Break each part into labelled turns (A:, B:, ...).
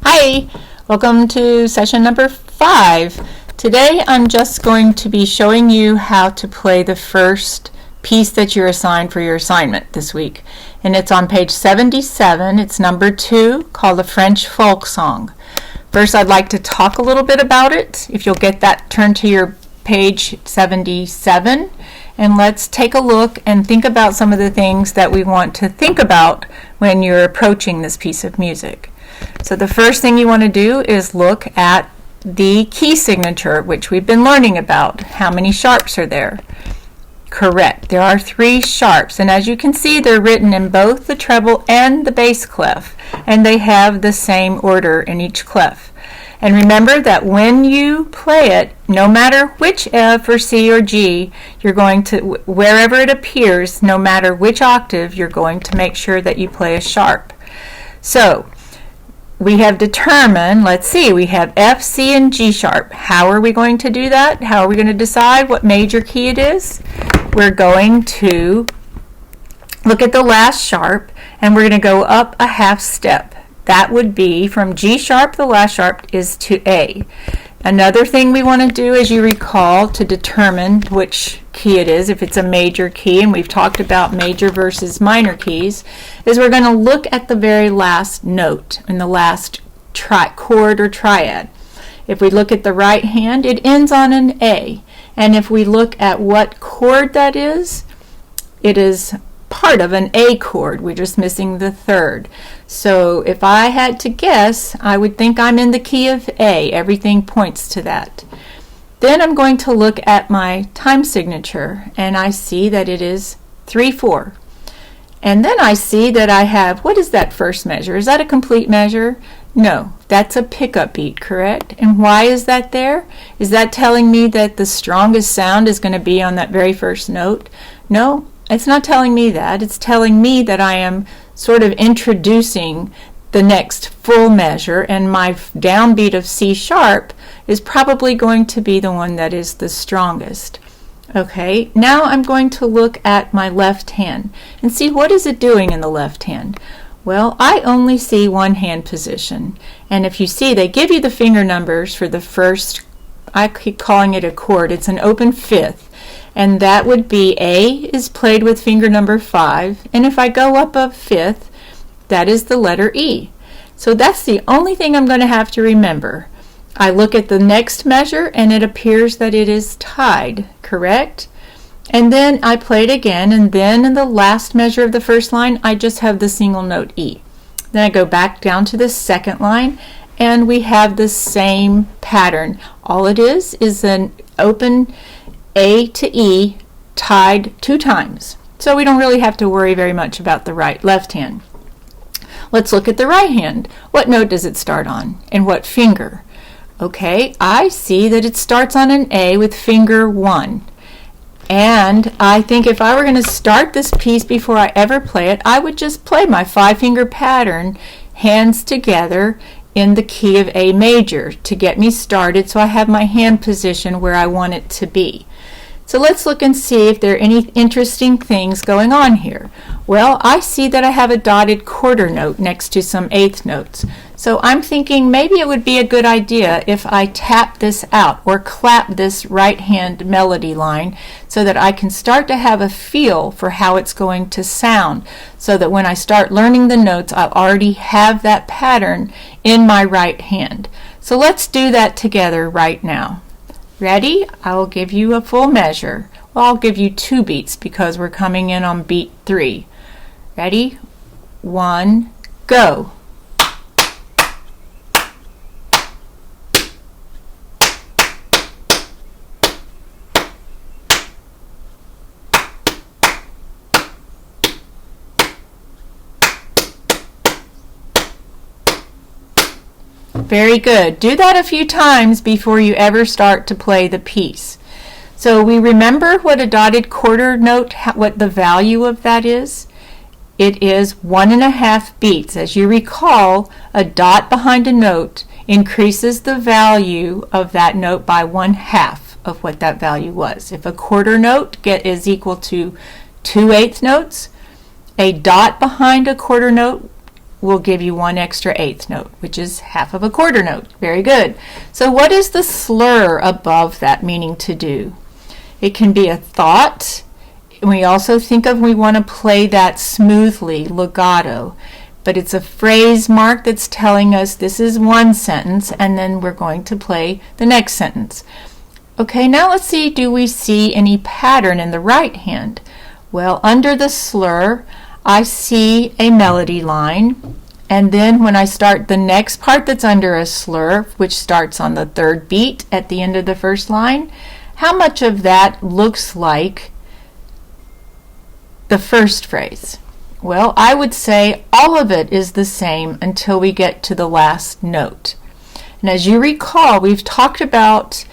A: Hi, welcome to session number 5. Today I'm just going to be showing you how to play the first piece that you're assigned for your assignment this week. And it's on page 77. It's number 2, called the French Folk Song. First, I'd like to talk a little bit about it. If you'll get that, turn to your page 77. And let's take a look and think about some of the things that we want to think about when you're approaching this piece of music. So the first thing you want to do is look at the key signature, which we've been learning about. How many sharps are there? Correct. There are 3 sharps, and as you can see, they're written in both the treble and the bass clef, and they have the same order in each clef. And remember that when you play it, no matter which F or C or G, you're going to, wherever it appears, no matter which octave, you're going to make sure that you play a sharp. So we have determined, let's see, we have F, C, and G sharp. How are we going to do that? How are we going to decide what major key it is? We're going to look at the last sharp, and we're going to go up a half step. That would be from G sharp, the last sharp, is to A. Another thing we want to do, as you recall, to determine which key it is, if it's a major key, and we've talked about major versus minor keys, is we're going to look at the very last note in the last chord or triad. If we look at the right hand, it ends on an A. And if we look at what chord that is, it is part of an A chord. We're just missing the third. So if I had to guess, I would think I'm in the key of A. Everything points to that. Then I'm going to look at my time signature, and I see that it is 3/4. And then I see that I have, what is that first measure? Is that a complete measure? No, that's a pickup beat, correct? And why is that there? Is that telling me that the strongest sound is going to be on that very first note? No, it's not telling me that. It's telling me that I am sort of introducing the next full measure, and my downbeat of C sharp is probably going to be the one that is the strongest. Okay, now I'm going to look at my left hand and see what is it doing in the left hand. Well, I only see one hand position, and if you see, they give you the finger numbers for the first, I keep calling it a chord, it's an open fifth, and that would be A is played with finger number 5, and if I go up a fifth, that is the letter E. So that's the only thing I'm going to have to remember. I look at the next measure, and it appears that it is tied, correct? And then I play it again, and then in the last measure of the first line, I just have the single note E. Then I go back down to the second line, and we have the same pattern. All it is an open A to E tied 2 times. So we don't really have to worry very much about the left hand. Let's look at the right hand. What note does it start on, and what finger? Okay, I see that it starts on an A with finger 1. And I think if I were going to start this piece before I ever play it, I would just play my 5-finger pattern, hands together, in the key of A major to get me started, so I have my hand position where I want it to be. So let's look and see if there are any interesting things going on here. Well, I see that I have a dotted quarter note next to some eighth notes. So I'm thinking maybe it would be a good idea if I tap this out or clap this right hand melody line so that I can start to have a feel for how it's going to sound, so that when I start learning the notes, I'll already have that pattern in my right hand. So let's do that together right now. Ready? I will give you a full measure. Well, I'll give you 2 beats because we're coming in on beat 3. Ready? 1, go. Very good. Do that a few times before you ever start to play the piece. So we remember what a dotted quarter note, what the value of that is. It is 1.5 beats. As you recall, a dot behind a note increases the value of that note by 1/2 of what that value was. If a quarter note is equal to 2/8 notes, a dot behind a quarter note will give you 1 extra eighth note, which is half of a quarter note. Very good. So what is the slur above that meaning to do? It can be a thought. We also think of we want to play that smoothly, legato. But it's a phrase mark that's telling us this is one sentence, and then we're going to play the next sentence. Okay, now let's see, do we see any pattern in the right hand? Well, under the slur, I see a melody line, and then when I start the next part that's under a slur, which starts on the 3rd beat at the end of the 1st line, how much of that looks like the first phrase? Well, I would say all of it is the same until we get to the last note. And as you recall, we've talked about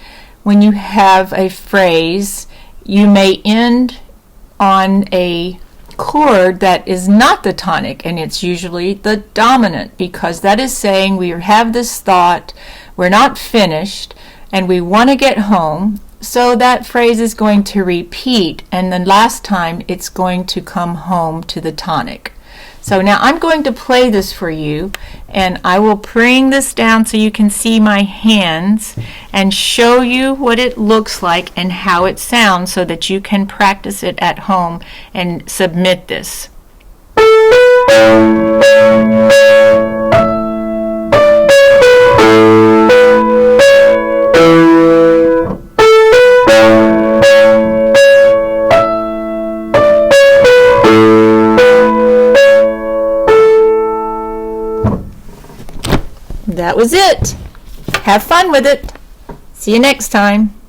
A: when you have a phrase, you may end on a chord that is not the tonic, and it's usually the dominant, because that is saying we have this thought, we're not finished, and we want to get home. So that phrase is going to repeat, and then last time it's going to come home to the tonic. So now I'm going to play this for you, and I will bring this down so you can see my hands and show you what it looks like and how it sounds so that you can practice it at home and submit this. That was it. Have fun with it. See you next time.